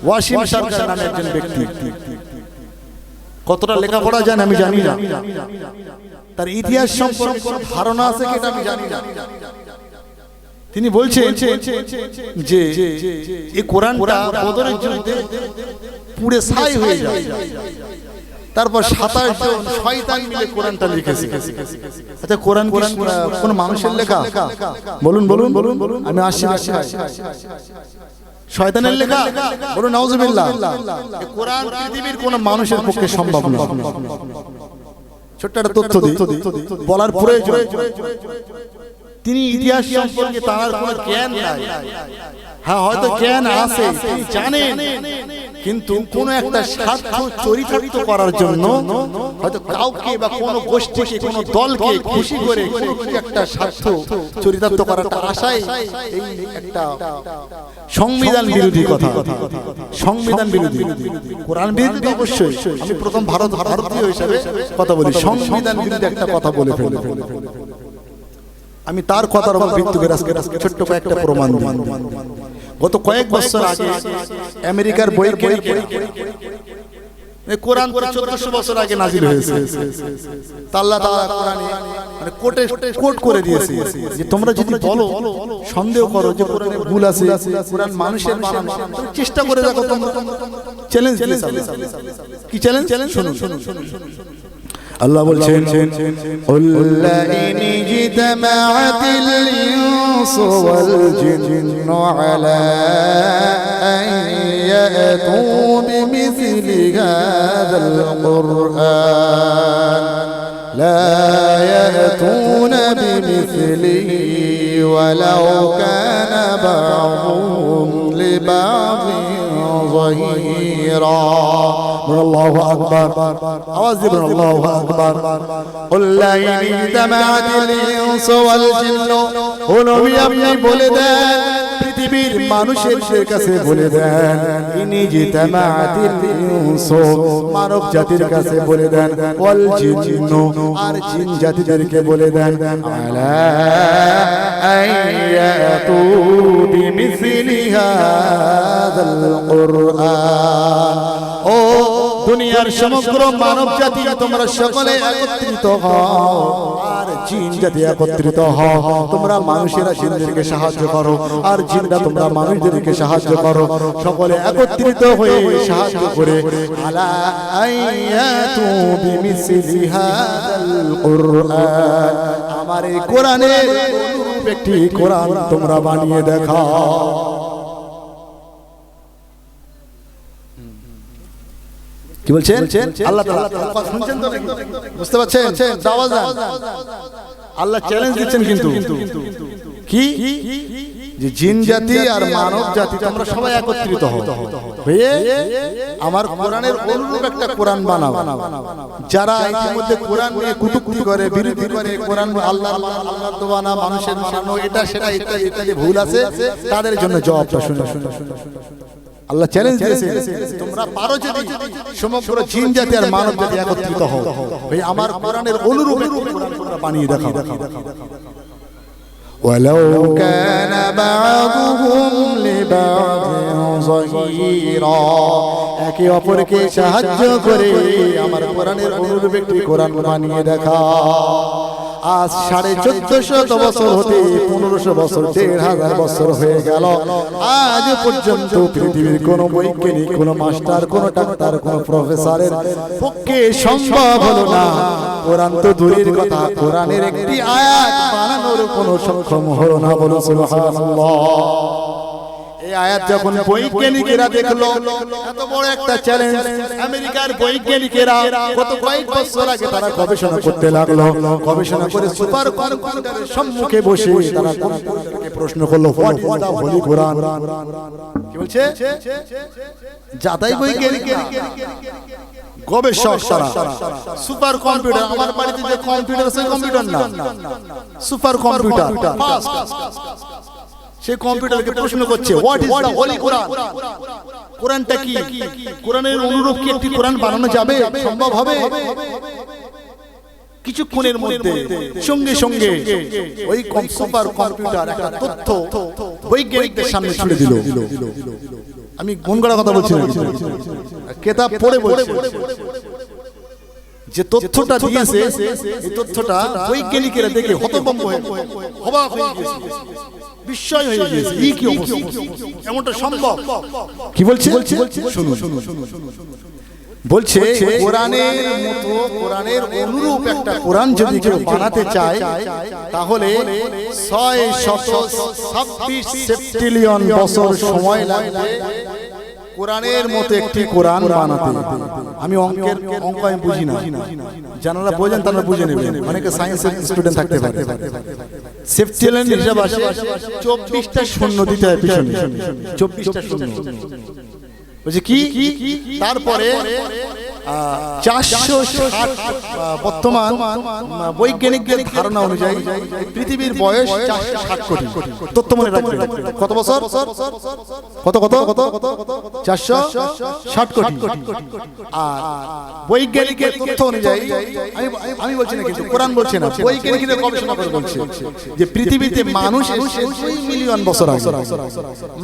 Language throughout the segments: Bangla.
ওয়াসিম সরকার নামে একজন ব্যক্তি। কতটা লেখাপড়া জানেন আমি জানি না, তার ইতিহাস সম্পর্কে ধারণা আছে কিনা আমি জানি না। তিনি বলছেন যে এই কোরআনটা বদরের যুদ্ধে পুড়ে ছাই হয়ে যায়, তারপর 27 জন শয়তান মিলে কোরআনটা লিখেছে। আচ্ছা, কোরআন কোন মানুষের লেখা? বলুন বলুন বলুন, আমি আসছি। শয়তানের লেখা? বলুন নাউজুবিল্লাহ। এই কোরআন পৃথিবীর কোন মানুষের পক্ষে সম্ভব না। ছোট্ট একটা তথ্য দিই, বলার প্রয়োজন। তিনি ইতিহাস সম্পর্কে তার কোনো জ্ঞান নাই, হ্যাঁ হয়তো জ্ঞান আছে, তিনি জানেন, কিন্তু কোন একটা স্বার্থ চরিতার্থ করার জন্য হয়তো কাউকে বা কোন গোষ্ঠীকে কোন দলকে খুশি করে একটা স্বার্থ চরিতার্থ করার আশায় এই একটা সংবিধান বিরোধী কথা, সংবিধান বিরোধী, কোরআন বিরোধী অবশ্যই। আমি প্রথম ভারতীয় হিসেবে কথা বলি, সংবিধান বিরোধী একটা কথা বলে ফেলে। আমি তার কথার উপর ভিত্তি করে আজকে ছোট্ট কয়েকটা প্রমাণ দিই। গত কয়েক বছর আগে আমেরিকার বৈজ্ঞানিক কোরআন 1400 বছর আগে নাজিল হয়েছে। আল্লাহ তাআলা কোরআনে মানে কোট করে দিয়েছে যে তোমরা যদি বলো, সন্দেহ করো যে কোরআনে ভুল আছে, কোরআন মানুষের বানানো, চেষ্টা করে দেখো তোমরা। চ্যালেঞ্জ কি চ্যালেঞ্জ? শুনুন। আল্লাহ বলছেন, কুল্লা ইন জিতামাআতিল ইনসু ওয়াল জিন্নু আলা আন ইয়াতু বিমিসলি হাযাল কুরআন লা ইয়াতুনা বিমিসলিহি ওয়ালাউ কানা বা'দুহুম লিবা'দিন যাহিরা। আল্লাহু আকবার, আওয়াজ দিবেন আল্লাহু আকবার। কুল্লা ইন জিতামাআতিল ইনসু ওয়াল জিন্নু, ও নবী আপনি বলে দেন, পৃথিবীর মানুষের কাছে বলে দেন, ইন জিতামাআতিল ইনসু, মানব জাতির কাছে বলে দেন, ওয়াল জিন্নু, আর জিন জাতিদেরকে বলে দেন, আলা আয়াতু বিমিসলি হাযাল কুরআন, ও দুনিয়ার সমগ্র মানব জাতি তোমরা সকলে একত্রিত হও, আর জিন জাতি একত্রিত হও। তোমরা মানুষেরা জিনদেরকে সাহায্য করো, আর জিনরা তোমরা মানুষদেরকে সাহায্য করো। সকলে একত্রিত হয়ে সাহায্য করে আলা আয়াতু বিমিসলি হাযাল কুরআন, আমার এই কোরআনের অনুরূপ একটি কোরআন তোমরা বানিয়ে দেখাও। কি বলছেন? আল্লাহ তাআলা কথা শুনছেন তো নাকি? বুঝতে পারছেন? আওয়াজ দেন। আল্লাহ চ্যালেঞ্জ দিচ্ছেন কিন্তু কি, যে জিন জাতি আর মানব জাতি তোমরা সবাই একত্রিত হও, হয়ে আমার কোরআনের অনুরূপ একটা কোরআন বানাও। যারা ইতিমধ্যে কোরআন নিয়ে কটূক্তি করে, বিরোধী করে, কোরআন আল্লাহর বানানো, মানুষের বানানো, এটা সেটা ইত্যাদি ইত্যাদি ভুল আছে, তাদের জন্য জবাবটা শুনুন। আল্লাহ চ্যালেঞ্জ দিয়েছে, তোমরা পারো যদি সমগ্র জিন জাতি আর মানব জাতি একত্রিত হও, ভাই আমার কোরআনের অনুরূপ কোরআন তোমরা বানিয়ে দেখাও। ওয়ালাউ কানা বা'দুহুম লিবা'দিন যাহিরা, একে অপরকে সাহায্য করে আমার কোরআনের অনুরূপ একটি কোরআন বানিয়ে দেখাও। আজ 1450 বছর হতে 1500 বছর, 1500 বছর হয়ে গেল, আজ পর্যন্ত পৃথিবীর কোন বৈজ্ঞানিক, কোন মাস্টার, কোন ডাক্তার, কোন প্রফেসরের পক্ষে সম্ভব হলো না, কোরআন তো দূরের কথা, কোরআনের একটি আয়াত বানানোর কোন সক্ষম হলো না। বলো সুবহানাল্লাহ। এই আয়াত যখন বৈজ্ঞানিকেরা দেখলো, এত বড় একটা চ্যালেঞ্জ, আমেরিকার বৈজ্ঞানিকেরা গত কয়েক বছর আগে তারা গবেষণা করতে লাগলো। গবেষণা করে সুপার কম্পিউটারের সম্মুখে বসে তারা কম্পিউটারকে প্রশ্ন করলো, হোয়াট ইজ দা হোলি কোরআন? কি বলছে? যাতাই বৈজ্ঞানিক গবেষক তারা সুপার কম্পিউটার, আমার বাড়িতে যে কম্পিউটার আছে কম্পিউটার না, সুপার কম্পিউটার, সেই কম্পিউটারকে প্রশ্ন করছে, হোয়াট ইজ দা হোলি কোরআন? কোরআনটা কি? কোরআনের অনুরূপ কি একটি কোরআন বানানো যাবে? সম্ভব হবে? কিছুক্ষণের মধ্যে সঙ্গে সঙ্গে ওই সুপার কম্পিউটার একটা তথ্য বৈজ্ঞানিকদের সামনে ছুড়ে দিল। আমি মন গড়া কথা বলছি না, কিতাব পড়ে বলছি। যে তথ্যটা দিয়েছে এই তথ্যটা বৈজ্ঞানিকেরা দেখে হতভম্ব হয়ে অবাক হয়ে গেছে, বিস্ময় হয়ে গেছে। এই কি অবস্থা, এমনটা সম্ভব? কি বলছে শুনুন। বলছে কোরআনের মতো, কোরআনের অনুরূপ একটা কোরআন যদি কেউ বানাতে চায় তাহলে 626 সেপ্টিলিয়ন বছর সময় লাগবে কোরআনের মতো একটি কোরআন বানাতে। আমি অঙ্ক আমি বুঝি না, যারা বোঝেন তারা বুঝে নেবেন, অনেকে সায়েন্সের স্টুডেন্ট থাকতে পারে। সেপ্টিলিয়ন হিসাব আসে 24টা শূন্য দিতে হয় পিছনে, 24টা শূন্য। বলছে কি তারপরে 460 বর্তমান বৈজ্ঞানিকদের ধারণা অনুযায়ী পৃথিবীর বয়স 460 কোটি। তথ্য মনে রাখবেন, কত বছর? কত 460 কোটি। আর বৈজ্ঞানিকের তথ্য অনুযায়ী, আমি বলছি না কিন্তু কোরআন বলছে না, বৈজ্ঞানিকদের গবেষণা করে বলছে যে পৃথিবীতে মানুষ 2 মিলিয়ন বছর আগে,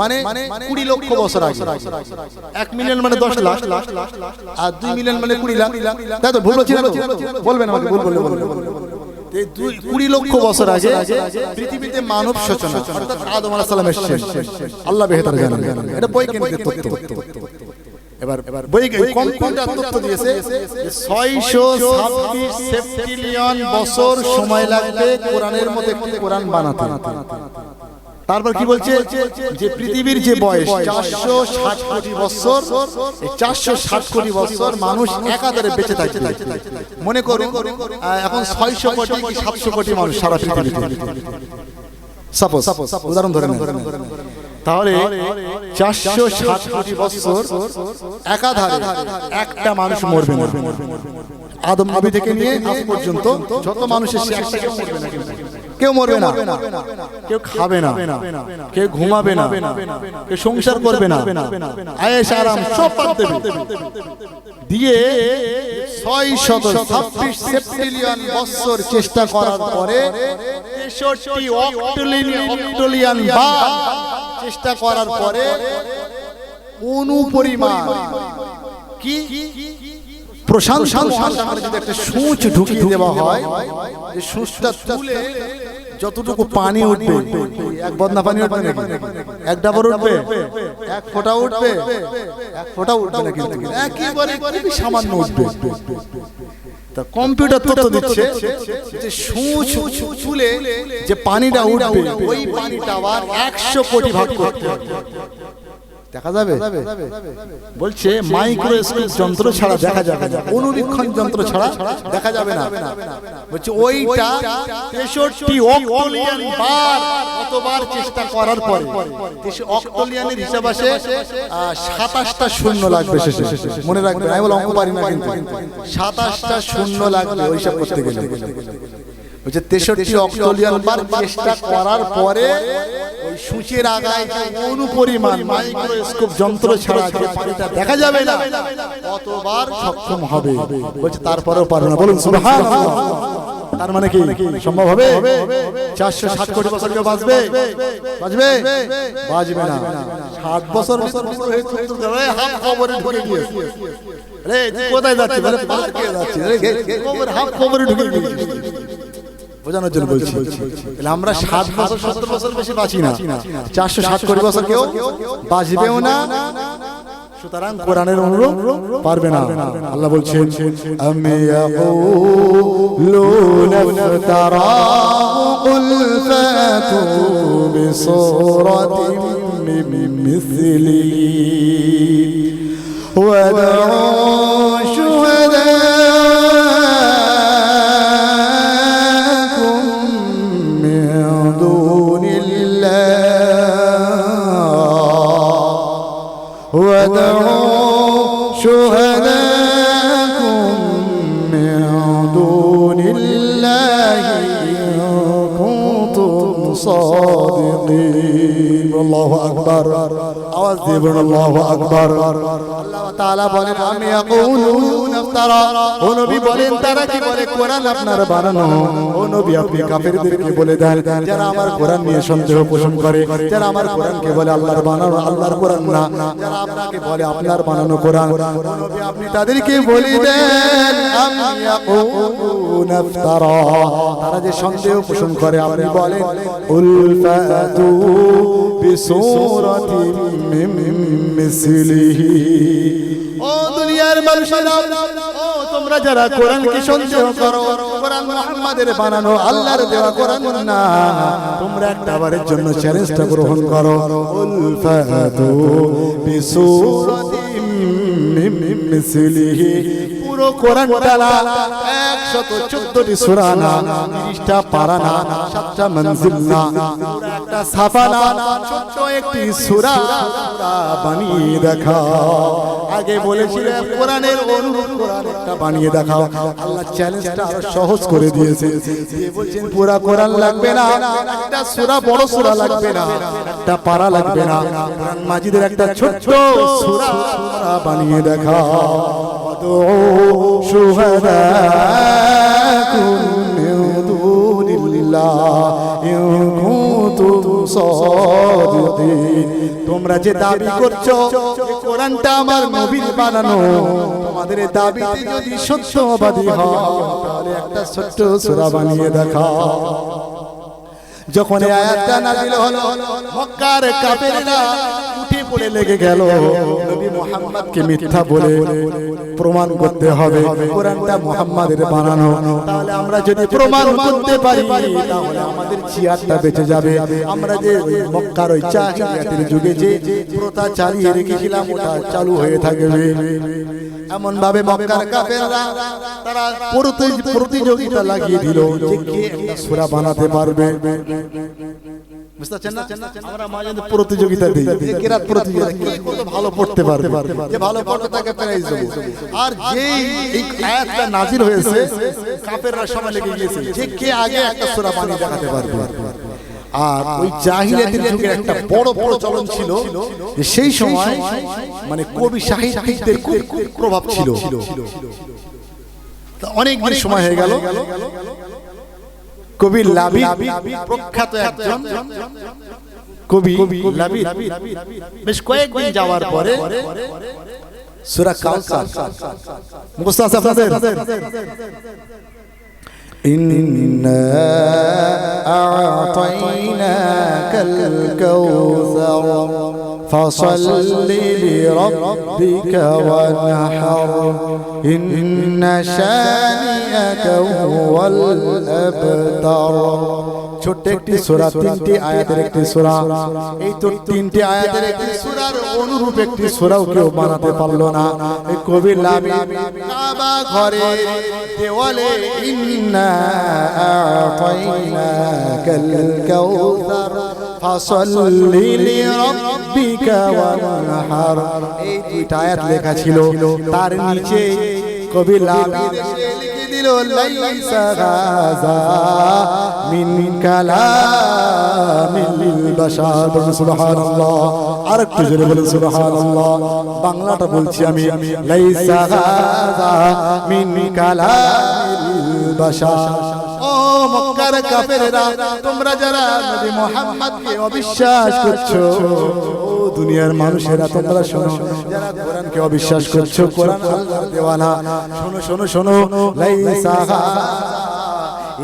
মানে 20 লক্ষ বছর আগে। 1 মিলিয়ন মানে 10 লাখ, আর 2 মিলিয়ন মানে 20 লাখ। তাই তো ভুল বলছি না? বলবেন আমাকে, ভুল বললে বলবেন। 20 লক্ষ বছর আগে পৃথিবীতে মানব সূচনা, অর্থাৎ আদম আলাইহিস সালাম এসেছেন। আল্লাহ বেহতর জানেন, এটা বৈজ্ঞানিকের তথ্য। এবার বৈজ্ঞানিক কম্পিউটার তথ্য দিয়েছে 626 সেপ্টিলিয়ন বছর সময় লাগবে কোরআনের মতো একটি কোরআন বানাতে। তারপর কি বলছে যে পৃথিবীর যে বয়স 460 কোটি বছর, এই 460 কোটি বছর মানুষ একাধারে বেঁচে থাকে। মনে করুন এখন 600 কোটি কি 700 কোটি মানুষ সারা পৃথিবীতে, সাপোজ উদাহরণ ধরে নেন। তাহলে 460 কোটি বছর একাধারে একটা মানুষ মরবে না। আদম নবী থেকে নিয়ে আজ পর্যন্ত যত মানুষের একটা কেউ মরবে না, কেউ খাবে না, কেউ ঘুমাবে না, কেউ সংসার করবে না, আয়েশ আরাম সব বাদ দেবে। দিয়ে 626 সেপ্টিলিয়ন বছর চেষ্টা করার পরে 63 অক্টোলিয়ান বার চেষ্টা করার পরে অনুপরিমাণ কি প্রশান্ত মহাসাগরে যদি একটা সূচ ঢুকিয়ে দেওয়া হয়, যে সূচটা তুলে যতটুকু পানি উঠবে, এক বদনা পানি উঠবে নাকি? এক ডাবর উঠবে? এক ফোঁটা উঠবে? এক ফোঁটা উঠবে না, কিন্তু একেবারে খুবই সামান্য উঠবে। তা কম্পিউটার তথ্য দিচ্ছে যে সূচ তুলে যে পানিটা উঠবে, ওই পানিটা আবার 100 কোটি ভাগ করতে হবে। দেখা যাবে? বলছে মাইক্রোস্কোপ যন্ত্র ছাড়া দেখা যাবে না, অনুবীক্ষণ যন্ত্র ছাড়া দেখা যাবে না। বলছে ওইটা 63 অক্টোলিয়ান বার, কতবার চেষ্টা করার পরে অক্টোলিয়ানের হিসাব আসে 27টা শূন্য লাগবে শেষে। মনে রাখবেন, আমি বল অঙ্ক পারি না কিন্তু 27টা শূন্য লাগবে ওই হিসাব করতে গেলে। বলছে 63 অক্টোলিয়ান বার চেষ্টা করার পরে ওই সূচের আগায় অনুপরিমাণ মাইক্রোস্কোপ যন্ত্র ছাড়া যে পানিটা দেখা যাবে না, কতবার সক্ষম হবে। বলছে তারপরেও পারবে না। বলুন সুবহানাল্লাহ। তার মানে কি সম্ভব হবে? 460 কোটি বছর কেউ বাঁচবে? বাঁচবে না। 60 বছর হাফ কবরে ঢুকে গিয়েছে। আরে তুই কোথায় যাচ্ছিস? আরে পার্কে যাচ্ছি, কবর হাফ কবরে ঢুকে গিয়েছে। বোঝানোর জন্য বলছি, আমরা 60 বছর 70 বছর বেশি বাঁচি না, 460 কোটি বছর কেউ বাঁচবেও না। সুতরাং কোরআনের অনুরূপ পারবে না। আল্লাহ বলছেন আমি ইয়াকুলুনা ইফতারা কুল ফাতু বিসূরাতিন মিন মিসলিহি ওয়া দা'উ শুহাদাকুম মিন দুনিল্লাহ ওয়া দা'উ শুহাদাকুম মিন দুনিল্লাহি ইন কুনতুম সাদিকিন। আল্লাহু আকবার, আওয়াজ দিয়ে বলুন আল্লাহু আকবার। আল্লাহ তাআলা বলেন আমি ইয়াকুলুন ইফতারা, ও নবী বলেন তারা কি বলে কোরআন আপনার বানানো। ও নবী আপনি কাফেরদেরকে বলে দেন যারা আমার কোরআন নিয়ে সন্দেহ পোষণ করে, যারা আমার কোরআনকে বলে আল্লাহর বানানো, আল্লাহর কোরআন না, যারা আপনাকে বলে আপনার বানানো কোরআন, ও নবী আপনি তাদেরকে বলে দেন আম ইয়াকুলুন ইফতারা, তারা যে সন্দেহ পোষণ করে আপনি বলেন উল ফাতু বিসূরাতিন মিন মিসলিহি। ও দুনিয়ার মানুষেরা, ও তোমরা যারা কোরআনকে সন্দেহ করো, কোরআন মুহাম্মাদের বানানো আল্লাহর দেওয়া কোরআন না, তোমরা একবারের জন্য চ্যালেঞ্জটা গ্রহণ করো উল ফাতু বিসূরাতিন মিন মিসলিহি। পুরো কোরআনটা 114টি সূরা না, 30টা পারা না, 7টা মঞ্জিল না, পুরো একটা সাফা না, ছোট্ট একটি সূরা বানিয়ে দেখাও। আগে বলেছিলেন কোরআনের অনুরূপ কোরআন একটা বানিয়ে দেখাও, আল্লাহ চ্যালেঞ্জটা আরো সহজ করে দিয়েছে। যে বলছেন পুরো কোরআন লাগবে না, একটা সূরা বড় সূরা লাগবে না, একটা পারা লাগবে না, কোরআন মাজিদের একটা ছোট্ট সূরা বানিয়ে দেখাও। শুহাদাকুম মিন দুনিল্লাহ ইন কুনতুম সাদিকিন। তোমরা যে দাবি করছো যে কোরআনটা আমার নবীর বানানো, তোমাদের দাবিতে যদি সত্যবাদী হও তাহলে একটা ছোট্ট সূরা বানিয়ে দেখাও। যখন এই আয়াতটা নাযিল হলো, মক্কার কাফেররা উঠে পড়ে লেগে গেল নবী মুহাম্মদকে মিথ্যা বলে প্রমাণ করতে হবে কোরআনটা মুহাম্মাদের বানানো। তাহলে আমরা যদি প্রমাণ করতে পারি তাহলে আমাদের জিয়াদটা বেঁচে যাবে। আমরা যে মক্কার ওই জাহিলিয়াতের যুগে যে প্রথা চালিয়ে রেখেছিলাম ওটা চালু হয়ে থাকবে। এমন ভাবে মক্কার কাফেররা তারা প্রতিযোগিতা লাগিয়ে দিল যে কে একটা সূরা বানাতে পারবে। বুঝতে পারছেন না? আমরা মাঝে প্রতিযোগিতা দিই, কিরাত প্রতিযোগিতা, কে কত ভালো পড়তে পারবে, যে ভালো পড়বে তাকে প্রাইজ দেব। আর যেই এই আয়াতটা নাযিল হয়েছে কাফেররা সবাই লেগে গিয়েছে যে কে আগে একটা সূরা বানিয়ে দেখাতে পারবে। আর ওই জাহিলিয়াতের যুগে একটা বড় বড় চলন ছিল যে সেই সময় মানে কবি সাহিত্যিকদের খুব প্রভাব ছিল। অনেক সময় হয়ে গেল, কবি লাবিদ প্রখ্যাত একজন কবি লাবিদ বেশ কয়েকদিন যাওয়ার পরে সূরা কাউসার মুখস্থ আছে আপনাদের? ইন্না আ'তাইনাকাল কাউসার ফাসাল্লি লিরাব্বিকা ওয়ানহার ইন্না শানিআকা হুয়াল আবতার। ছোট্ট একটি সূরা, 3টি আয়াতের একটি সূরা। এই তো 3টি আয়াতের একটি সূরার অনুরূপ একটি সূরাও কেউ বানাতে পারলো না। এই কবি লাবিদ কাবা ঘরে দেওয়ালে ইন্না আ'তাইনাকাল কাউসার ফাসাল্লি লিরাব্বিকা ওয়ানহার, এই দুইটা আয়াত লেখা ছিল। তার নিচে কবি লাবিদ লিখে দিল লাইসা হাযা মিন কালামিল বাশার। সুবহানাল্লাহ, আরেকটু জোরে বলুন সুবহানাল্লাহ। বাংলাটা বলছি আমি, লাইসা হাযা মিন কালামিল বাশার। ও মক্কার কাফেররা, তোমরা যারা নবী মুহাম্মদকে অবিশ্বাস করছো, ও দুনিয়ার মানুষেরা তোমরা শোনো, যারা কোরআনকে অবিশ্বাস করছো, কোরআন আল্লাহর দেওয়া না, শোনো শোনো শোনো, লাইসা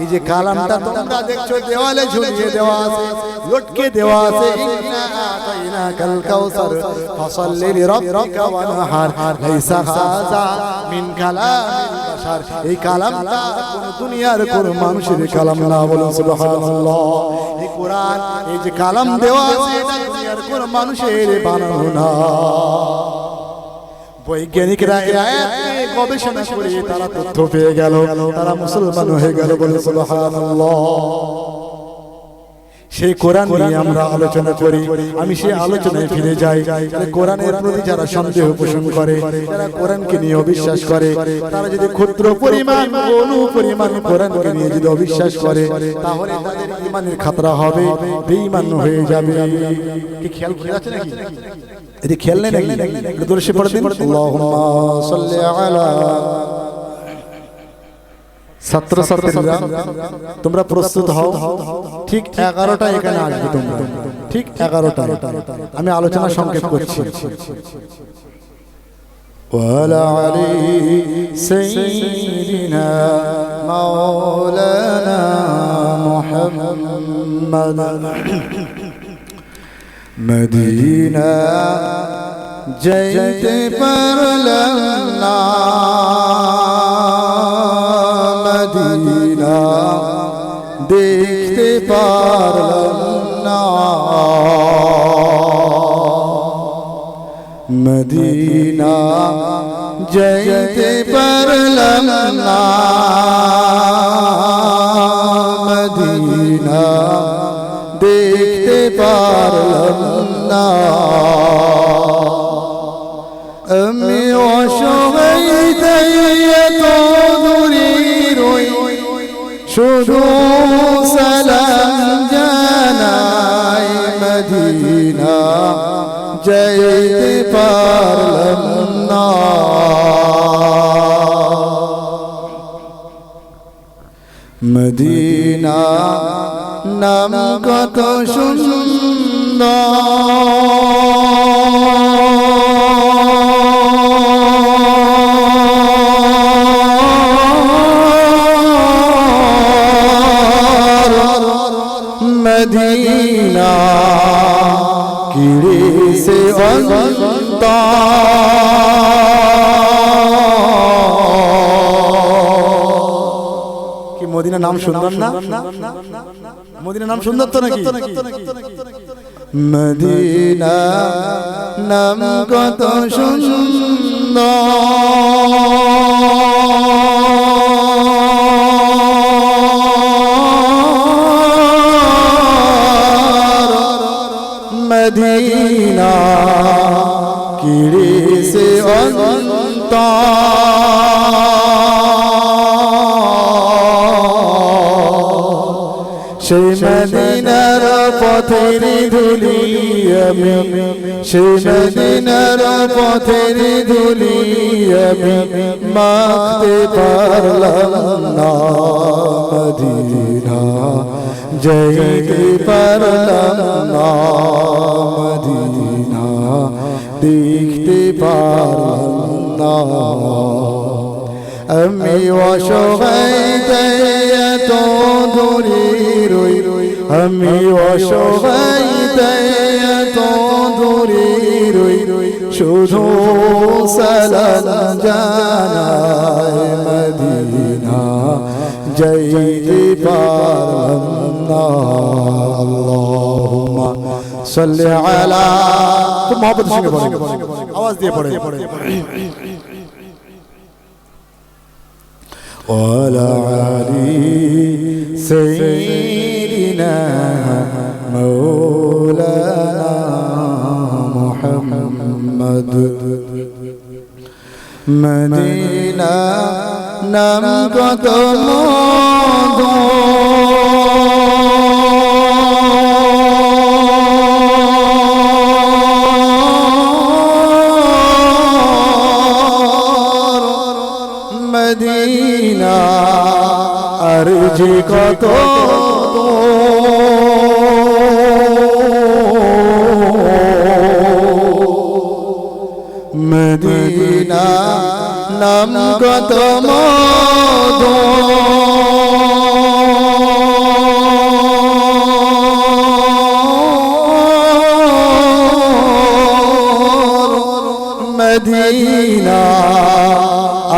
এই যে কালামটা তোমরা দেখছো দেওয়ালে ঝুলিয়ে দেওয়া আছে, লটকে দেওয়া আছে, ইন্না আ'তাইনাকাল কাউসার ফাসাল্লি লিরাব্বিকা ওয়ানহার লাইসা হাযা মিন কালামিল বাশার। এই কালামটা কোন দুনিয়ার কোন মানুষের কালাম না, বলুন সুবহানাল্লাহ। এই কোরআন, এই যে কালাম দেওয়া আছে, এটা দুনিয়ার কোন মানুষের বানানো না। বৈজ্ঞানিকরা এই আয়াতে গবেষণা করে তারা তথ্য পেয়ে গেল, তারা মুসলমান হয়ে গেল, বলে সুবহানাল্লাহ। সেই কোরআন নিয়ে আমরা আলোচনা করি। আমি সেই আলোচনায় ফিরে যাই। কোরআনের প্রতি যারা সন্দেহ পোষণ করে, যারা কোরআনকে নিয়ে অবিশ্বাস করে, তারা যদি ক্ষুদ্র পরিমাণ অনু পরিমাণ কোরআনকে নিয়ে যদি অবিশ্বাস করে, তাহলে তাদের ঈমানের খাতরা হবে, বেঈমান হয়ে যাবে। কি খেয়াল করে আছে নাকি? এটি খেয়াল নেই নাকি? দর্শে পড়ে দিন আল্লাহুম্মা সাল্লি আলা। ছাত্রছাত্রীরা তোমরা প্রস্তুত হও, ঠিক 11টা এখানে আসবে তোমরা, ঠিক 11টা। আমি আলোচনা সংক্ষেপ করছি। ওয়ালা আলি সাইয়্যিদিনা মাওলানা মুহাম্মাদ মদিনা যাইতে পারলাম না, মদিনা দেখতে পারলাম না, মদিনা যাইতে পারলাম না, মদিনা দেখতে পারলাম না। আমি অসহায় তাই এত দূরে রই, শুধু সালাম জানাই, মদিনা যাইতে পারলাম না, মদিনা নাম কত সুন্দর, মদিনা কিড়ে সে কি মদিনা নাম সুন্দর না? মদিনা নাম সুন্দর তো নাকি? মদিনা নাম কত সুন্দর, মদিনা কিড়ে সে সেই মদিনার পথের ধুলি আমি, সেই মদিনার পথের ধুলি আমি মাখতে পারলাম না, মদিনা যাইতে পারলাম না, মদিনা দেখতে পারলাম না। আমি অসহায় তাই এত দূরে রই, আমি অসহায় তাই এত দূরে রই, শুধু সালাম জানাই, মদিনা যাইতে পারলাম না। আল্লাহুম্মা সাল্লি আলা, খুব মহব্বতের সঙ্গে পড়ে, আওয়াজ দিয়ে পড়ে। وعلى علي سيدنا مولانا محمد مدينة নাম কত মধু, মদিনা আর যে কত মদিনা নাম কত মধু, মদিনা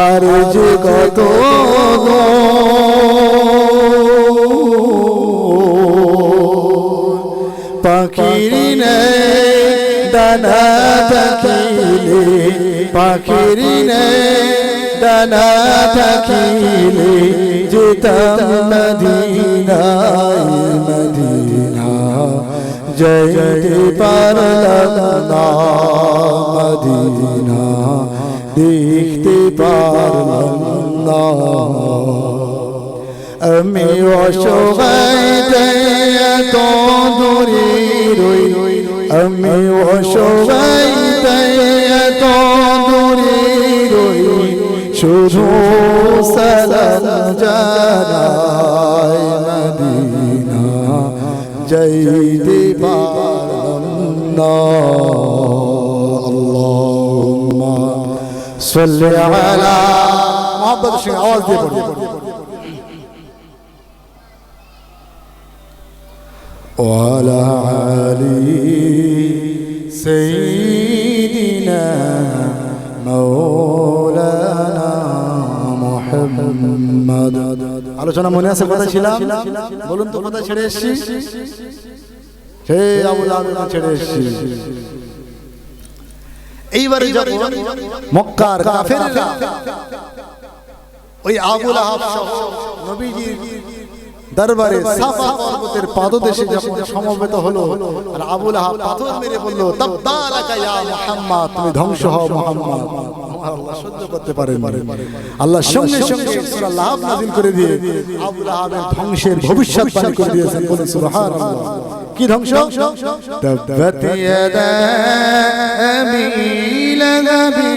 আর যে কত পাখির ডানা থাকিলে, পাখির ডানা থাকিলে যেতাম মদিনায়, মদিনা যাইতে পারলাম না মদিনা দেখতে পারলাম না আমি অসহায় এত দূরে রই আমি অসহায় এত দূরে রই শুধু সালাম জানাই মদিনা যাইতে পারলাম না আল্লাহুম্মা সাল্লি আলা মুহাম্মদ সিং আওয়াজ দিয়ে পড়ি وعلى آل سيدنا مولانا محمد আলোচনা মনে আছে কথা ছিলাম বলুন তো কথা ছেড়ে এসেছি হে আবু লাহাব ছেড়ে এসেছি এইবারে যখন মক্কার কাফেররা ওই আবু লাহাব সহ নবীজির দরবারে সাফা পর্বতের পাদদেশে যখন সমবেত হলো আর আবু লাহাব পাথর মেরে বলল তাবতালাকা ইয়া মুহাম্মদ তুমি ধ্বংস হও মুহাম্মদ আল্লাহ সহ্য করতে পারেন আল্লাহ সঙ্গে সঙ্গে সূরা লাহাব নাযিল করে দিয়ে আবু লাহাবের ধ্বংসের ভবিষ্যৎবাণী করে দিয়েছেন বলেন সুবহানাল্লাহ কি ধ্বংস তাবাত ইয়াদা আবি লাহাবি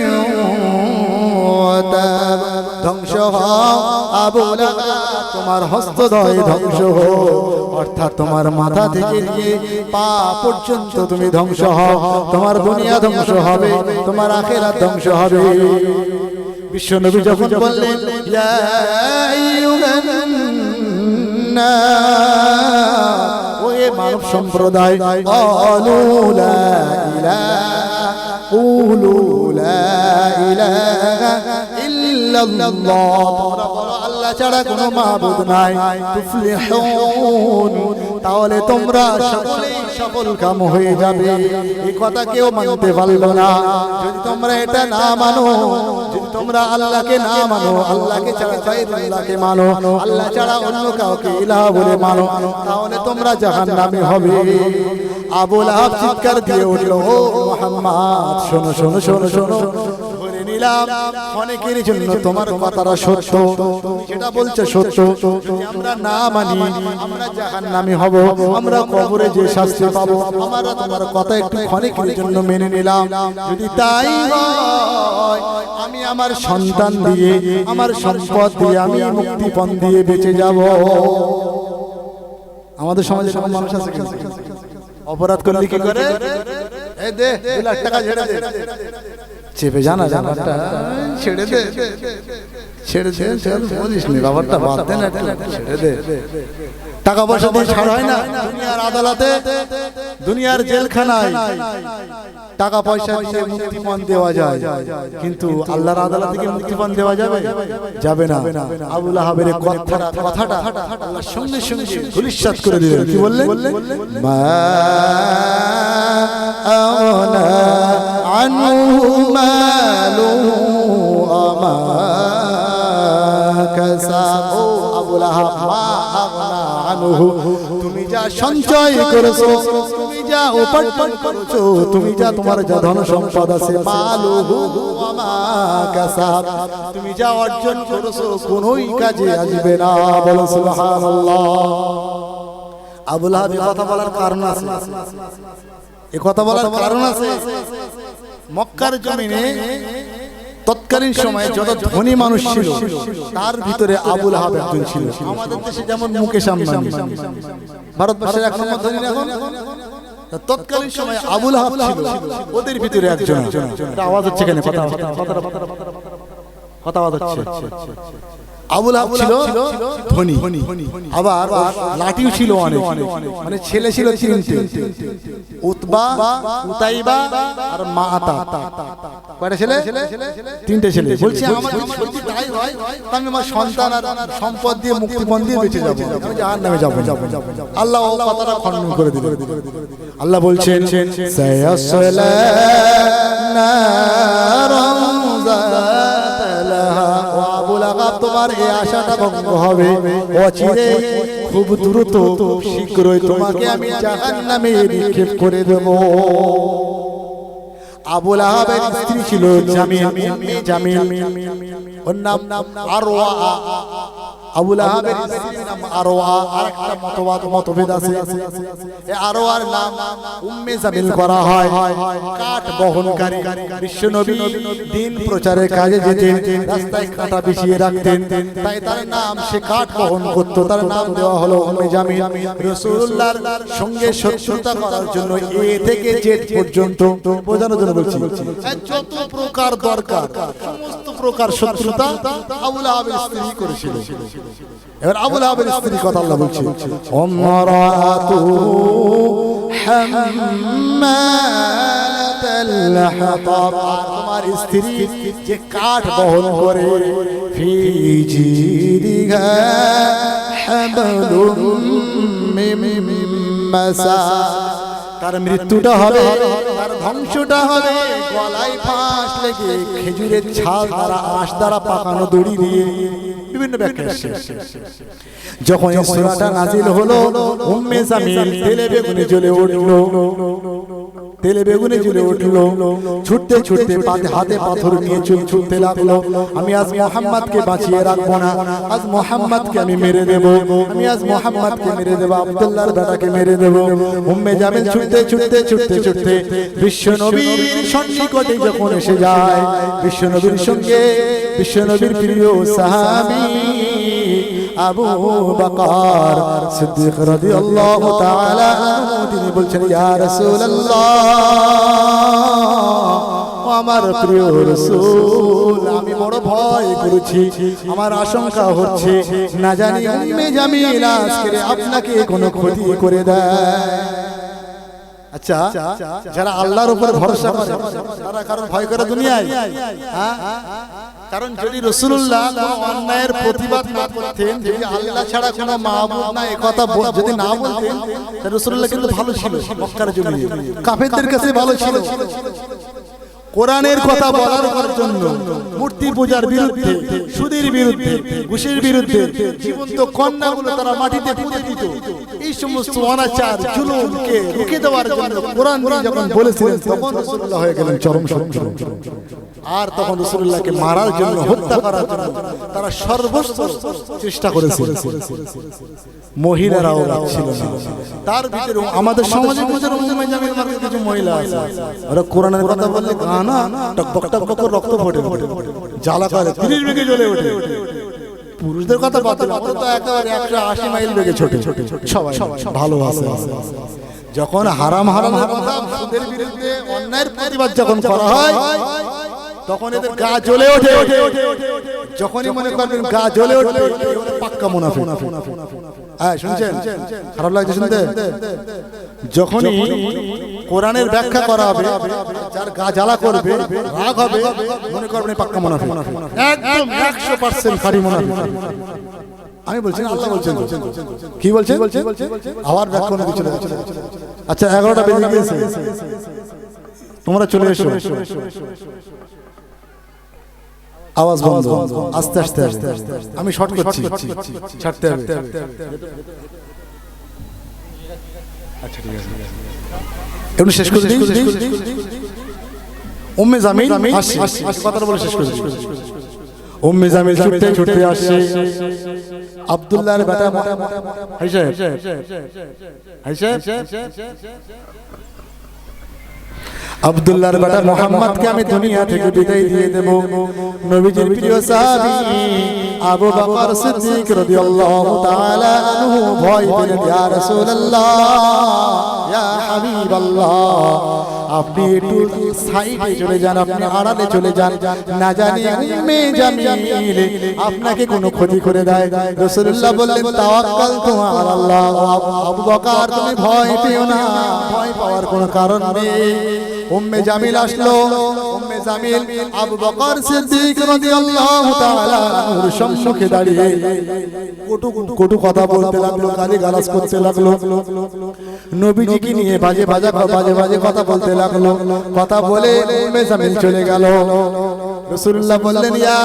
ওয়া তাব ধ্বংস হও আবু লাহাব তোমার হস্তদ্বয় ধ্বংস হও অর্থাৎ তোমার মাথা থেকে নিয়ে পা পর্যন্ত তুমি ধ্বংস হও তোমার দুনিয়া ধ্বংস হবে তোমার আখিরাত ধ্বংস হবে বিশ্বনবী যখন বললেন ইয়া আইয়ুহান নাস ওয়ে মানব সম্প্রদায় ক্বালু লা ইলাহা কুলু লা ইলাহা ইল্লাল্লাহ তোমরা বলো আল্লাহ ছাড়া কোনো মাবুদ নাই তুফলিহুন তাহলে তোমরা সকলেই সফল কাম হয়ে যাবে এই কথা কেউ মানতে পারলো না যদি তোমরা এটা না মানো যদি তোমরা আল্লাহকে না মানো আল্লাহকে ছাড়া গায়রুল্লাহকে মানো আল্লাহ ছাড়া অন্য কাউকে ইলাহ বলে মানো তাহলে তোমরা জাহান্নামী হবে আবু লাহাব চিৎকার দিয়ে উঠল ও মুহাম্মদ শোনো শোনো শোনো শোনো ধরে নিলাম অনেকের জন্য তোমার কথাটা সত্য যেটা বলছো সত্য যদি আমরা না মানি আমরা জাহান্নামী হব আমরা কবরে যে শাস্তি পাবো আমরা তোমার কথা একটু ক্ষণিকের জন্য মেনে নিলাম যদি তাই হয় আমি আমার সন্তান দিয়ে আমার সম্পদ দিয়ে আমি মুক্তিপণ দিয়ে বেঁচে যাব আমাদের সমাজে এরকম মানুষ আছে অপরাধ করলে কি করে এই দে 2 লাখ টাকা ছেড়ে দে চেপে জানা জানাটা ছেড়ে দে ছেড়ে দে চল বলিস নি বাবাটা বাদ দে না ছেড়ে দে টাকা পয়সা দিয়ে ছাড় হয় না দুনিয়ার আদালতে দুনিয়ার জেলখানায় টাকা পয়সা দিয়ে মুক্তিপণ দেওয়া যায় কিন্তু আল্লাহর আদালতে কি মুক্তিপণ দেওয়া যাবে যাবে না আবু লাহাবের কথাটা আল্লাহ সঙ্গে সঙ্গে ধূলিসাৎ করে দিলেন কি বললেন মা আওনা আনহু মালুহু আমা কাসাব ও আবু লাহাব মা আওনা আনহু তুমি যা সঞ্চয় করেছো তুমি যা উপার্জন করেছো তুমি যা তোমার যা ধন সম্পদ আছে মালুহু আমা কাসাব তুমি যা অর্জন করেছো কোনোই কাজে আসবে না বলো সুবহানাল্লাহ আবু লাহাব কথা বলার কারণ আছে এই কথা বলার কারণ আছে মক্কার জমিনে তৎকালীন সময়ে যত ধনী মানুষ ছিল তার ভিতরে আবু লাহাব একজন ছিল আমাদের দেশে যেমন মুকেশ আম্বানি ভারতবর্ষের এক নম্বর ধনী এখন তৎকালীন সময়ে আবু লাহাব ছিল ওদের ভিতরে একজন এটা আওয়াজ হচ্ছে কেন কথা আওয়াজ হচ্ছে আবু লাহাব ছিল ধনী আবার লাঠিও ছিল অনেক মানে ছেলে ছিল তিনটে উতবা উতাইবা আর মাআতা কয়টা ছেলে তিনটে ছেলে বলছি আমার যদি সত্যি তাই হয় আমি আমার সন্তান আর সম্পদ দিয়ে মুক্তিপণ দিয়ে বেঁচে যাব আমি জাহান্নামে যাব আল্লাহ ও কথাটা খণ্ডন করে দিলেন আল্লাহ বলছেন সায়াসলা নারান জাতালাহা তোমার এই আশাটা ভঙ্গ হবে অচিরে খুব দ্রুত শীঘ্রই তোমাকে আমি জাহান্নামে নিক্ষেপ করে দেব। আবু লাহাবের স্ত্রী ছিল জামিল, জামিল ওর নাম আরওয়া। আবু লাহাবের স্ত্রীর নাম আরওয়া। আরেকটা মতভেদ আছে, এই আরওয়ার নাম উম্মে জামিল করা হয়। কাঠ বহনকারী। বিশ্বনবী দিন প্রচারের কাজে যেতেন, রাস্তায় কাঁটা বিছিয়ে রাখতেন, তাই তার নাম সে কাঠ বহন করত, তার নাম দেওয়া হলো উম্মে জামিল। রাসূলুল্লাহর সঙ্গে শত্রুতা করার জন্য এ থেকে জেড পর্যন্ত বোঝানোর জন্য বলছি, যত প্রকার দরকার সমস্ত প্রকার শত্রুতা আবু লাহাবের স্ত্রী করেছিল। এবার আবু লাহাবের স্ত্রীর কথা আল্লাহ বলছে, উমরাতু হাম্মালাতাল হাতাব, তোমার স্ত্রী যে কাঠ বহন করে, ফি জিরিহা হাবলুম মিন মাসাদ, তার মৃত্যুটা হবে, তার ধ্বংসটা হবে গলায় ফাঁস লেগে খেজুরের ছাল দ্বারা আঁশ দ্বারা পাকানো দড়ি দিয়ে। বিভিন্ন ব্যাখ্যা। যখন এই সূরাটা নাজিল হলো, উম্মে জামিল তেলে বেগুনে জ্বলে উঠলো, তেলে বেগুনে জ্বলে উঠলো, ছুটতে ছুটতে হাতে পাথর নিয়ে ছুটতে লাগলো। আমি আজ মুহাম্মদকে বাঁচিয়ে রাখবো না, আজ মুহাম্মদকে আমি মেরে দেব, আমি আজ মুহাম্মদকে মেরে দেব, আব্দুল্লাহর বেটাকে মেরে দেব। উম্মে জামিল ছুটতে ছুটতে ছুটতে ছুটতে বিশ্বনবীর সন্নিকটে যখন এসে যায়, বিশ্বনবীর সঙ্গে বিশ্বনবীর প্রিয় সাহাবী আবু বকর সিদ্দিক রাদিয়াল্লাহু তাআলা আনহু, তিনি বলছেন, ইয়া রাসূলুল্লাহ, আমার প্রিয় রাসূল, আমি বড় ভয় করেছি, আমার আশঙ্কা হচ্ছে না জানি উম্মে জামিল আজকে আপনাকে কোনো ক্ষতি করে দেয়। আচ্ছা, যারা আল্লাহর উপর ভরসা করে তারা কারণ ভয় করে দুনিয়ায়? কারণ যদি রাসূলুল্লাহ অন্যায়ের প্রতিবাদ না করতেন, যদি আল্লাহ ছাড়া কোনো মাবুদ নাই একথা যদি না বলতেন, তাহলে রাসূলুল্লাহ কিন্তু ভালো ছিল, মক্কার জমিনে কাফেরদের কাছে ভালো ছিল। কোরআনের কথা বলার জন্য মূর্তি পূজার বিরুদ্ধে, সুদের বিরুদ্ধে, ঘুষের বিরুদ্ধে, জীবন্ত কন্যাগুলো তারা মাটিতে পুঁতে দিত। এই সমস্ত অনাচার জুলুমকে রুখে দেওয়ার জন্য কোরআন যখন বলেছিলেন, তখন রাসূলুল্লাহ হয়ে গেলেন চরম শত্রু। আর তখন রাসূলুল্লাহকে মারার জন্য, হত্যা করার জন্য তারা সর্বোচ্চ চেষ্টা করেছিল। মহিলারাও ছিল না। তার ভিতরে আমাদের সমাজে উম্মে জামিল নামে কিছু মহিলা আছে, ওরা কোরআনের কথা বললে কানা টকবক টকবক রক্ত ফোটে, জ্বালা করে 30 বেগে জ্বলে ওঠে। পুরুষদের কথা বলতে তো একেবারে 180 মাইল বেগে ছোটে সবাই ভালো আছে। যখন হারাম কথা, সুদের বিরুদ্ধে অন্যায়ের প্রতিবাদ যখন করা হয়, তখন এদের গা জ্বলে ওঠে। যখনই মনে করবেন গা জ্বলে ওঠে, পাক্কা মুনাফিক। হ্যাঁ, শুনছেন? খারাপ লাগছে শুনতে? যখনই কোরআনের ব্যাখ্যা করা হবে, যার গা জ্বালা করবে, রাগ হবে, মনে করবেন পাক্কা মুনাফিক, একদম 100% খাঁটি মুনাফিক। আমি বলছি, আল্লাহ বলছেন। কি বলছেন? আবার ব্যাখ্যা করে দিচ্ছেন। আচ্ছা, 11টা বেজে গিয়েছে, তোমরা চলে এসো। আওয়াজ বন্ধ, আস্তে আস্তে আমি শর্ট করছি, ছাড়তে হবে। আচ্ছা, ঠিক আছে, একটু শেষ করে দিই। উম্মে জামিল আসছে, কথাটা বলে শেষ করে দিই। উম্মে জামিল ছুটতে ছুটতে আসছে, আব্দুল্লাহর বেটা আব্দুল্লাহর বেটা মুহাম্মদকে আমি দুনিয়া থেকে বিদায় দিয়ে দেব। নবীজির প্রিয় সাহাবী আবু বকর সিদ্দিক রাদিয়াল্লাহু তাআলা আনহু ভয় পেলেন, ইয়া রাসূলুল্লাহ, ইয়া হাবিবাল্লাহ, আপনি একটু সাইডে চলে যান, আপনি আড়ালে চলে যান, না জানি উম্মে জামিল আপনাকে কোনো ক্ষতি করে দেয়। রাসূলুল্লাহ বললেন, তাওয়াক্কালতু আলাল্লাহ, আবু বকর তুমি ভয় পেও না, ভয় পাওয়ার কোনো কারণ নেই। উম্মে জামিল আসলো। উম্মে জামিল আবু বকর সিদ্দিক রাদিয়াল্লাহু তাআলা আনহুর সম্মুখে দাঁড়িয়ে কটু কথা বলতে লাগলো, গালিগালাজ করতে লাগলো, নবীজিকে নিয়ে বাজে বাজে কথা বলতে লাগলো। কথা বলে উম্মে জামিল চলে গেল। রাসূলুল্লাহ বললেন, ইয়া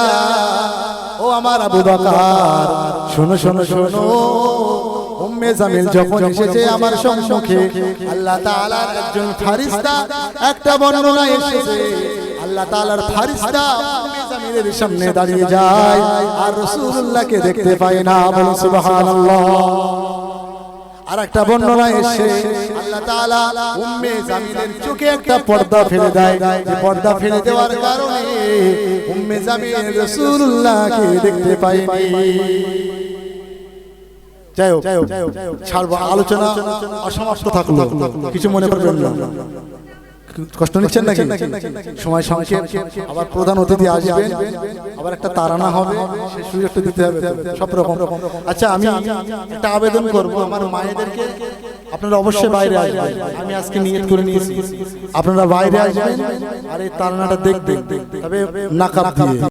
ও আমার আবু বকর, শোনো শোনো শোনো, উম্মে জামিল যখন এসেছে আমার সম্মুখে, আল্লাহ তাআলার একজন ফেরেশতা, একটা বর্ণনা এসেছে আল্লাহ তাআলার ফেরেশতা উম্মে জামিলের সামনে দাঁড়িয়ে যায় আর রাসূলুল্লাহকে দেখতে পায় না। বলুন সুবহানাল্লাহ। আর একটা বর্ণনা এসে আল্লাহ তাআলা উম্মে জামিলের চোখে একটা পর্দা ফেলে দেয়, যে পর্দা ফেলে দেওয়ার কারণে উম্মে জামিল রাসূলুল্লাহকে দেখতে পায়নি। যাই হোক, ছাড়বো, আলোচনা অসমাপ্ত থাকলো, কিছু মনে করবেন না। কষ্ট নিচ্ছেন নাকি? সময় সংক্ষেপ, আবার প্রধান অতিথি আসবেন, আবার একটা তারানা হবে, সেই সুযোগটা দিতে হবে সব রকম। আচ্ছা, আমি একটা আবেদন করব আমার মায়েদেরকে, আপনারা অবশ্যই বাইরে আসবেন। আমি আজকে নিয়ত করে নিয়েছি আপনারা বাইরে আসবেন আর এই তারানাটা দেখবেন, তবে নাকাব দিয়ে।